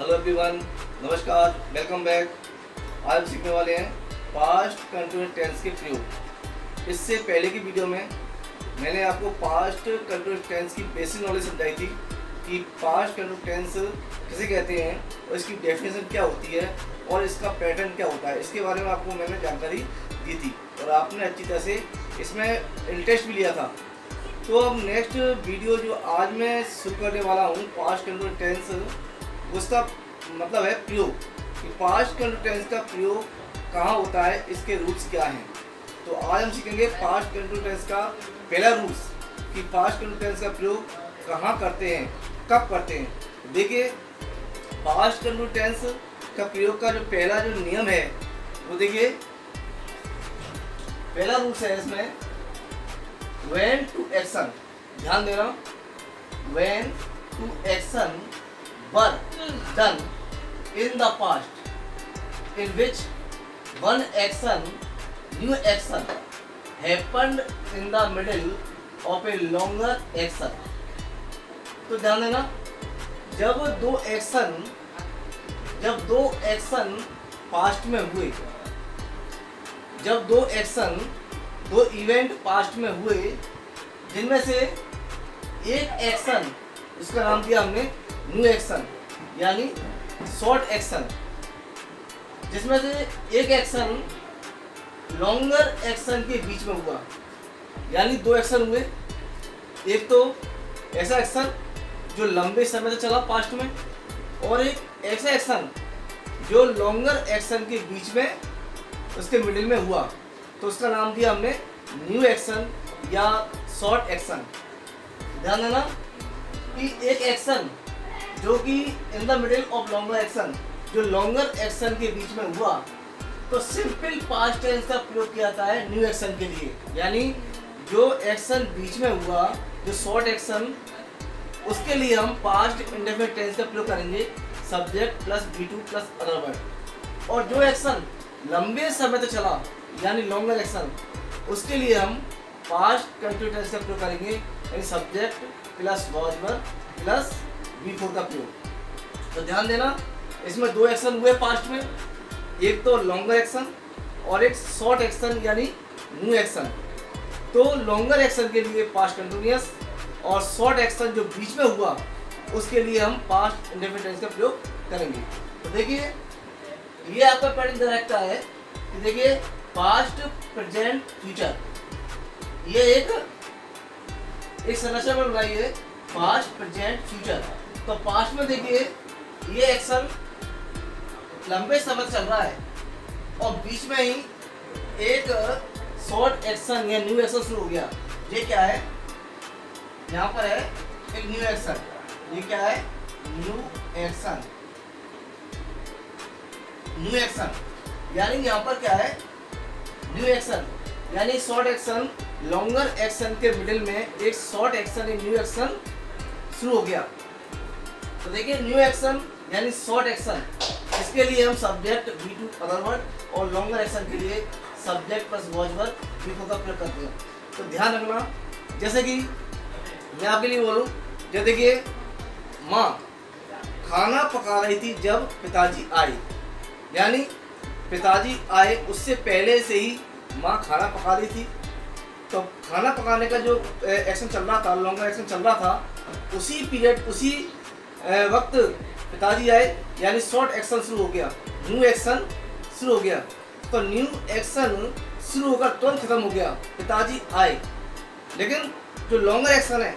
Hello everyone, नमस्कार, welcome back. आज हम सीखने वाले हैं पास्ट कंटिन्यूअस टेंस के प्रयोग। इससे पहले की वीडियो में मैंने आपको पास्ट कंटिन्यूअस टेंस की बेसिक नॉलेज समझाई थी कि पास्ट कंटिन्यूअस टेंस किसे कहते हैं और इसकी डेफिनेशन क्या होती है और इसका पैटर्न क्या होता है। इसके बारे में आपको मैंने जानकारी दी थी और आपने अच्छी तरह से इसमें इंटरेस्ट भी लिया था। तो अब नेक्स्ट वीडियो जो आज मैं शुरू करने वाला हूँ, पास्ट कंटिन्यूअस टेंस, उसका मतलब है प्रयोग कि पास्ट कंटिन्यूअस टेंस का प्रयोग कहाँ होता है, इसके रूल्स क्या हैं। तो आज हम सीखेंगे पास्ट कंटिन्यूअस टेंस का पहला रूल्स कि पास्ट कंटिन्यूअस टेंस का प्रयोग कहाँ करते हैं, कब करते हैं। देखिए, पास्ट कंटिन्यूअस टेंस का प्रयोग का जो पहला जो नियम है वो देखिए, पहला रूल्स है इसमें when to action। ध्यान देना, when to action were done in the past in which one action, new action happened in the middle of a longer action। तो ध्यान देना, जब दो एक्शन पास्ट में हुए, जब दो इवेंट पास्ट में हुए जिनमें से एक एक्शन, इसका नाम दिया हमने न्यू एक्शन यानी शॉर्ट एक्शन, जिसमें से एक एक्शन लॉन्गर एक्शन के बीच में हुआ। यानी दो एक्शन हुए, एक तो ऐसा एक्शन जो लंबे समय से चला पास्ट में, और एक ऐसा एक्शन जो लॉन्गर एक्शन के बीच में, उसके मिडिल में हुआ। तो उसका नाम दिया हमने न्यू एक्शन या शॉर्ट एक्शन। ध्यान देना कि एक एक्शन जो कि in the middle of longer action, जो लॉन्गर एक्शन के बीच में हुआ, तो सिंपल पास्ट टेंस का प्रयोग किया जाता है न्यू एक्शन के लिए। यानी जो एक्शन बीच में हुआ, जो शॉर्ट एक्शन, उसके लिए हम पास्ट इंडेफिनिट टेंस का प्रयोग करेंगे, subject plus V2 plus other word. और जो एक्शन लंबे समय तक चला यानी लॉन्गर एक्शन, उसके लिए हम पास्ट कंटिन्यूअस टेंस का प्रयोग करेंगे, यानी subject plus was verb plus V4 का प्रयोग। तो ध्यान देना, इसमें दो एक्शन हुए पास्ट में, एक तो लॉन्गर एक्शन और एक शॉर्ट एक्शन यानी न्यू एक्शन। तो लॉन्गर एक्शन के लिए पास्ट कंटिन्यूअस और शॉर्ट एक्शन जो बीच में हुआ उसके लिए हम पास्ट इंडेफिनिट टेंस का प्रयोग करेंगे। तो देखिए, ये आपका पैटर्न दे रखा है कि देखिए पास्ट प्रेजेंट फ्यूचर, ये एक संरचना में बनाई है पास्ट प्रेजेंट फ्यूचर। तो पास्ट में देखिए ये एक्शन लंबे समय चल रहा है और बीच में ही एक शॉर्ट एक्शन या न्यू एक्शन शुरू हो गया। ये क्या है, यहाँ पर है एक न्यू एक्शन। ये क्या है, न्यू एक्शन। न्यू एक्शन यानी यहाँ पर क्या है, न्यू एक्शन यानी शॉर्ट एक्शन, लॉन्गर एक्शन के मिडिल में एक शॉर्ट एक्शन या न्यू एक्शन शुरू हो गया। तो देखिए न्यू एक्शन यानी शॉर्ट एक्शन, इसके लिए हम सब्जेक्ट V2 अदर वर्ड और लॉन्गर एक्शन के लिए subject plus was verb V4 का प्रयोग करते हैं। तो ध्यान रखना, जैसे कि मैं आपके लिए बोलूँ, जैसे देखिए माँ खाना पका रही थी जब पिताजी आए, यानी पिताजी आए उससे पहले से ही माँ खाना पका रही थी। तो खाना पकाने का जो एक्शन चल रहा था, लॉन्गर एक्शन चल रहा था, उसी पीरियड, उसी वक्त पिताजी आए यानी शॉर्ट एक्शन शुरू हो गया, न्यू एक्शन शुरू हो गया। तो न्यू एक्शन शुरू होकर तुरंत खत्म हो गया, पिताजी आए। लेकिन जो लॉन्गर एक्शन है,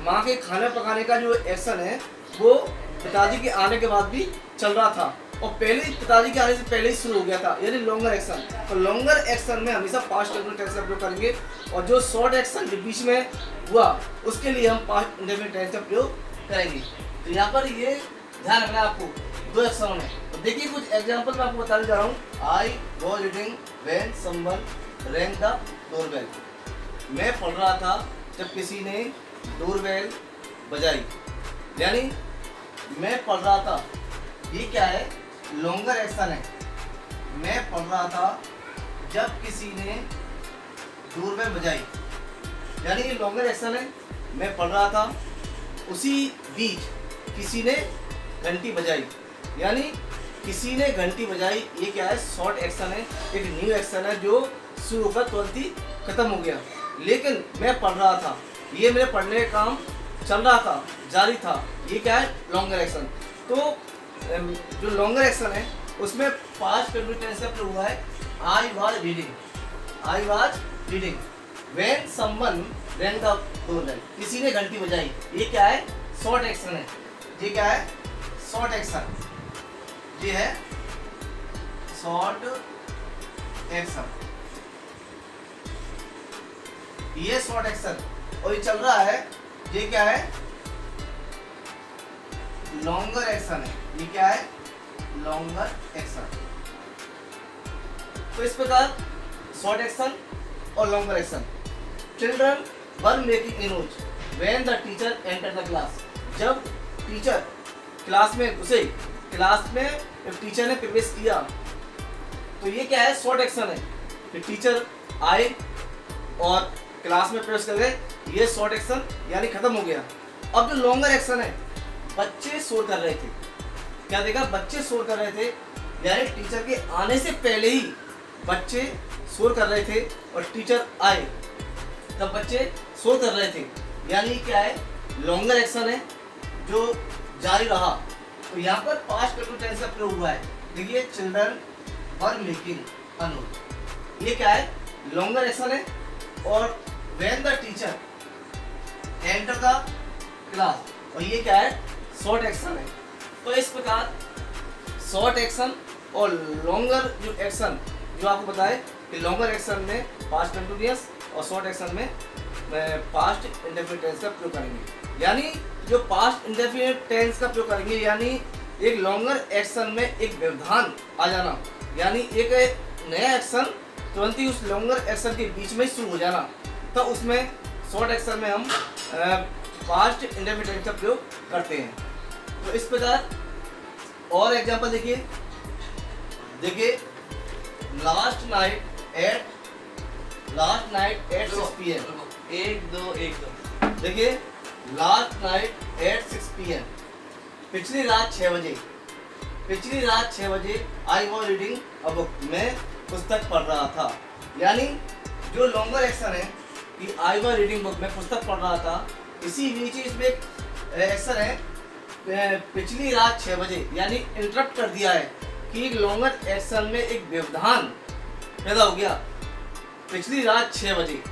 माँ के खाना पकाने का जो एक्शन है, वो पिताजी के आने के बाद भी चल रहा था और पहले पिताजी के आने से पहले ही शुरू हो गया था, यानी लॉन्गर एक्शन। तो लॉन्गर एक्शन में हमेशा पास्ट कंटिन्यूअस टेंस का प्रयोग करेंगे और जो शॉर्ट एक्शन जो बीच में हुआ उसके लिए हम पास्ट इंडेफिनिट टेंस का प्रयोग करेंगे। तो यहाँ पर ये ध्यान रखना है आपको दो एक्शनों में। तो देखिए कुछ एग्जाम्पल मैं आपको बताने जा रहा हूँ। I was reading when someone wrong the doorbell. मैं पढ़ रहा था जब किसी ने डोरबेल बजाई, यानी मैं पढ़ रहा था, ये क्या है, लॉन्गर एक्शन है। मैं पढ़ रहा था जब किसी ने डोरबेल बजाई, यानी ये लॉन्गर एक्शन है। मैं पढ़ रहा था, उसी बीच किसी ने घंटी बजाई, यानी किसी ने घंटी बजाई, ये क्या है, शॉर्ट एक्शन है, एक न्यू एक्शन है जो शुरू होकर तुरंत ही खत्म हो गया। लेकिन मैं पढ़ रहा था, ये मेरे पढ़ने का काम चल रहा था, जारी था, ये क्या है, लॉन्गर एक्शन। तो जो लॉन्गर एक्शन है उसमें पास्ट कंटिन्यूअस टेंस का प्रयोग हुआ है I was reading when someone wrong the doorbell, किसी ने घंटी बजाई, ये क्या है, शॉर्ट एक्शन है, ये क्या है, शॉर्ट एक्शन, ये है शॉर्ट एक्शन, ये शॉर्ट एक्शन। और ये चल रहा है, ये क्या है, लॉन्गर एक्शन है, ये क्या है, लॉन्गर एक्शन। तो इस प्रकार शॉर्ट एक्शन और longer action. Children were making a note when the teacher enter the class, जब टीचर क्लास में घुसे, क्लास में जब टीचर ने प्रवेश किया, तो ये क्या है, शॉर्ट एक्शन है, कि टीचर आए और क्लास में प्रवेश कर गए, ये शॉर्ट एक्शन यानी खत्म हो गया। अब जो लॉन्गर एक्शन है, बच्चे शोर कर रहे थे, क्या देखा, बच्चे शोर कर रहे थे, यानी टीचर के आने से पहले ही बच्चे शोर कर रहे थे और टीचर आए तब बच्चे शोर कर रहे थे, यानी क्या है, लॉन्गर एक्शन है जो जारी रहा। तो यहाँ पर पास्ट कंटिन्यूअस टेंस का प्रयोग हुआ है, देखिए children were making a note, ये क्या है, लॉन्गर एक्शन है, और when the teacher enter the class, और ये क्या है, शॉर्ट एक्शन है। तो इस प्रकार शॉर्ट एक्शन और लॉन्गर जो एक्शन जो आपको बताए कि लॉन्गर एक्शन में पास्ट कंटिन्यूअस और शॉर्ट एक्शन में पास्ट इंडेफिनिट टेंस का प्रयोग करेंगे। यानी जो पास्ट इंडेफिनिट टेंस का प्रयोग करेंगे, यानी एक लॉन्गर एक्शन में एक व्यवधान आ जाना, यानी एक नया एक्शन तुरंत ही उस लॉन्गर एक्शन के बीच में शुरू हो जाना, तो उसमें शॉर्ट एक्शन में हम पास्ट इंडेफिनिट टेंस का प्रयोग करते हैं। तो इस प्रकार और एग्जांपल देखिए लास्ट नाइट एट 6 PM, 1 2 देखिए लास्ट नाइट एट 6 PM, पिछली रात 6 बजे I was reading a book, मैं पुस्तक पढ़ रहा था। यानी जो लॉन्गर एक्शन है कि आई वॉज रीडिंग बुक, मैं पुस्तक पढ़ रहा था, इसी बीच इसमें एक्शन है पिछली रात 6 बजे, यानी इंटरप्ट कर दिया है कि लॉन्गर एक्शन में एक व्यवधान पैदा हो गया, पिछली रात 6 बजे।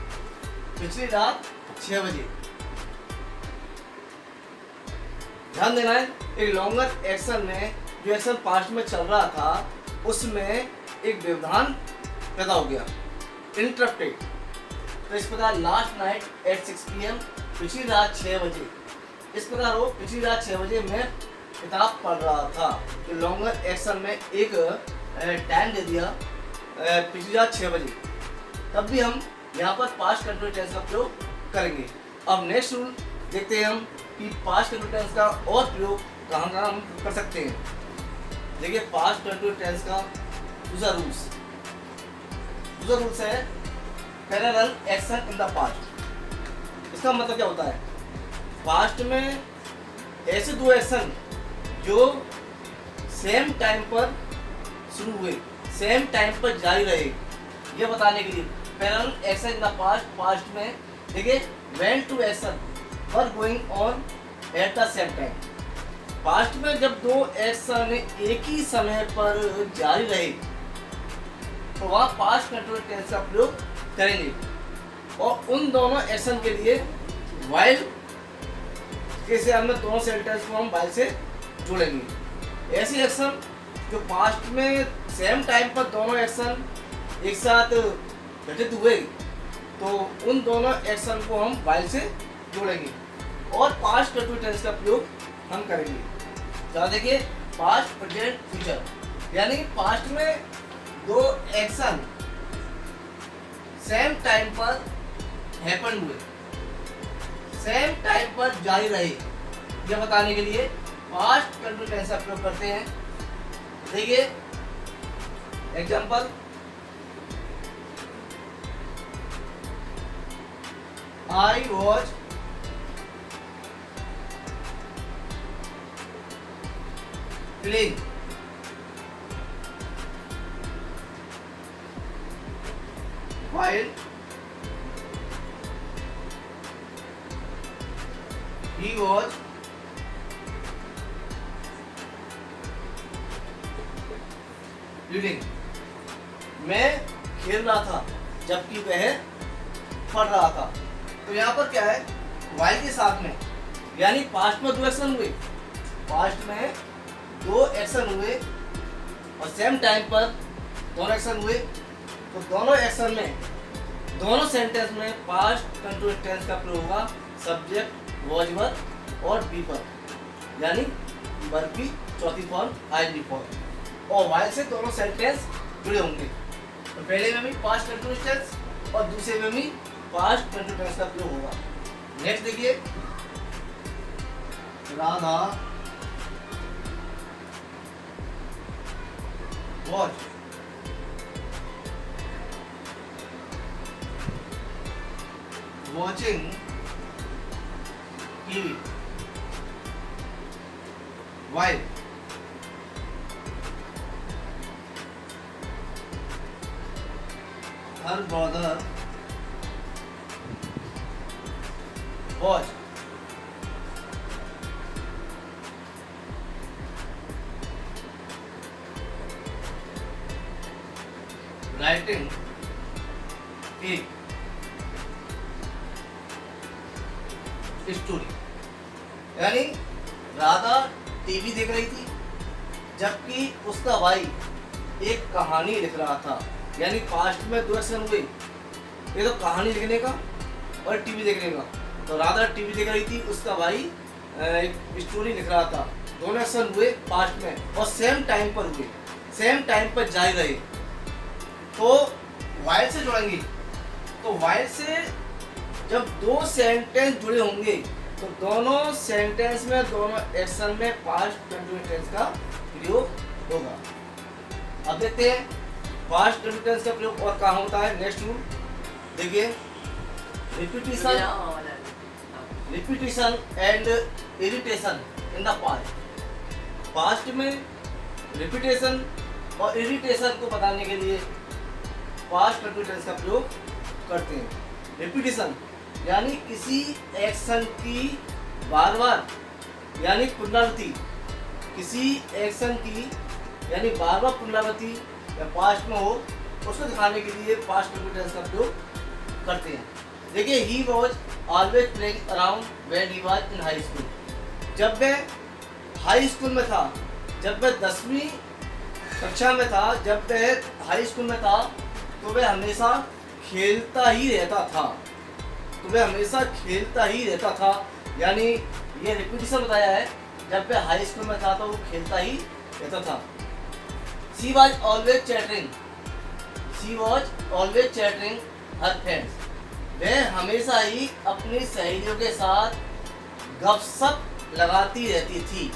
ध्यान देना है, एक लॉन्गर एक्शन में जो एक्शन पास्ट में चल रहा था उसमें एक व्यवधान पैदा हो गया, इंटरप्टेड। तो इस प्रकार लास्ट नाइट एट 6 PM, पिछली रात 6 बजे, इस प्रकार हो पिछली रात 6 बजे मैं किताब पढ़ रहा था। तो लॉन्गर एक्शन में एक टाइम दे दिया पिछली रात 6 बजे, तब भी हम यहाँ पर पास्ट कंटिन्यूअस टेंस का प्रयोग करेंगे। अब नेक्स्ट रूल देखते हैं हम कि पास्ट कंटिन्यूअस टेंस का और प्रयोग कहाँ हम कर सकते हैं। देखिए पास्ट कंटिन्यूअस टेंस का दूसरा रूल्स है parallel action in the past. इसका मतलब क्या होता है, पास्ट में ऐसे दो एक्शन जो सेम टाइम पर शुरू हुए, सेम टाइम पर जारी रहे, ये बताने के लिए parallel action in the past में देखिए when two action were going on at the same time. Past में जब दो एक्शन एक ही समय पर जारी रहे तो वहाँ पास्ट कंटिन्यूअस टेंस का प्रयोग करेंगे, और उन दोनों एक्शन के लिए व्हाइल कैसे हमने दोनों सेंटेंस को हम व्हाइल से जोड़ेंगे। ऐसे एक्शन जो पास्ट में सेम टाइम पर दोनों एक्शन एक साथ घटित हुए तो उन दोनों एक्शन को हम व्हाइल से जोड़ेंगे और पास्ट कंटिन्यूअस टेंस का प्रयोग हम करेंगे। तो देखिए पास्ट प्रेजेंट फ्यूचर, यानी पास्ट में दो एक्शन सेम टाइम पर हैपन हुए, सेम टाइम पर जारी रहे, यह बताने के लिए पास्ट कंटिन्यूअस टेंस का प्रयोग करते हैं। देखिए example, I was playing while he was reading, मैं खेल रहा था जबकि वह पढ़ रहा था। तो यहाँ पर क्या है, while के साथ में यानी पास्ट में दो एक्शन हुए, पास्ट में दो एक्शन हुए और सेम टाइम पर दोनों एक्शन हुए। तो दोनों एक्शन में, दोनों सेंटेंस में पास्ट कंटिन्यूअस टेंस का प्रयोग होगा सब्जेक्ट वॉज वर और बी पर, यानी वर्ब की चौथी फॉर्म आईएनजी फॉर्म। और वाइल से दोनों सेंटेंस जुड़े होंगे। तो पहले में भी पास्ट कंटिन्यूअस टेंस और दूसरे में भी पास्ट कंटिन्यूअस टेंस का प्रयोग होगा। नेक्स्ट देखिए, Radha watch watching TV while her brother was writing a story. यानी राधा टीवी देख रही थी जबकि उसका भाई एक कहानी लिख रहा था। यानी पास्ट में दो एक्शन हुए, ये तो कहानी लिखने का और टीवी देखने का। तो राधा टीवी देख रही थी, उसका भाई एक स्टोरी लिख रहा था। दोनों एक्शन हुए पास्ट में और सेम टाइम पर हुए, सेम टाइम पर जारी रहे। तो वाइल से जुड़ेंगे। तो वाइल से जब दो सेंटेंस जुड़े होंगे तो दोनों सेंटेंस में, दोनों एक्शन में पास्ट कंटिन्यूअस टेंस का प्रयोग होगा। अब देखते हैं पास्ट कंटिन्यूअस टेंस का प्रयोग और कहाँ होता है। नेक्स्ट रूल देखिए, repetition and irritation in the past. Past में रिपीटेशन और इरिटेशन को बताने के लिए पास्ट कंटिन्यूअस टेंस का प्रयोग करते हैं। रिपीटिशन यानी किसी एक्शन की बार बार यानी पुनरावृत्ति, किसी एक्शन की यानी बार बार पुनरावृत्ति या पास्ट में हो, उसको दिखाने के लिए पास्ट कंटिन्यूअस टेंस का प्रयोग करते हैं। देखिए, he was always playing around when he was in high school. जब वह हाई स्कूल में था, जब वह 10वीं कक्षा में था, जब वह हाई स्कूल में था तो वह हमेशा खेलता ही रहता था। तो वह हमेशा खेलता ही रहता था, यानी ये रिपीटिशन बताया है। जब वह हाई स्कूल में था तो वो खेलता ही रहता था। She was always chattering. She was always chattering her friends. वह हमेशा ही अपनी सहेलियों के साथ गपशप लगाती रहती थी।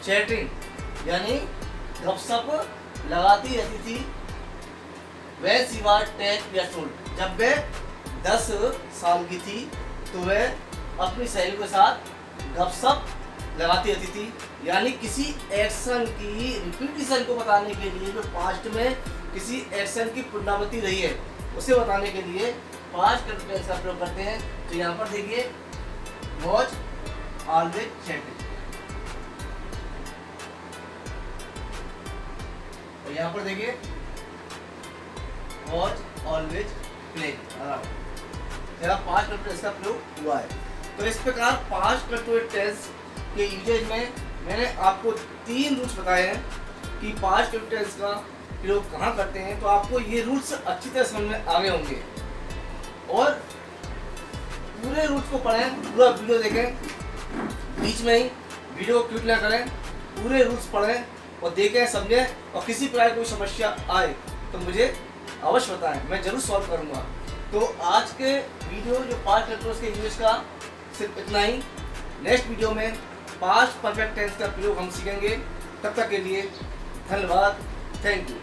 चैटिंग यानी गपशप लगाती रहती थी। वह she was 10 years old. जब वह 10 साल की थी तो वह अपनी सहेलियों के साथ गपशप लगाती रहती थी। यानी किसी एक्शन की रिपीटिशन को बताने के लिए, जो पास्ट में किसी एक्शन की पुनरावृत्ति रही है, उसे बताने के लिए पास्ट कंटिन्यूअस का प्रयोग करते हैं। तो यहाँ पर देखिए, वॉच ऑलवेज चैटिंग, और यहाँ पर देखिए watch always playing around. Past continuous का प्रयोग हुआ है। तो इस प्रकार पास्ट कंटिन्यूअस टेंस के यूजेज में मैंने आपको 3 रूल्स बताए हैं कि पास्ट कंटिन्यूअस का प्रयोग कहाँ करते हैं। तो आपको ये रूल्स अच्छी तरह समझ में आ गए होंगे और पूरे रूल्स को पढ़ें, पूरा वीडियो देखें, बीच में ही वीडियो को क्लिक ना करें, पूरे रूल्स पढ़ें और देखें, समझें। और किसी प्रकार कोई समस्या आए तो मुझे अवश्य बताएं, मैं जरूर सॉल्व करूँगा। तो आज के वीडियो जो पास्ट कंटिन्यूअस के यूज का सिर्फ इतना ही। नेक्स्ट वीडियो में पास्ट परफेक्ट टेंस का प्रयोग हम सीखेंगे। तब तक के लिए धन्यवाद, थैंक यू।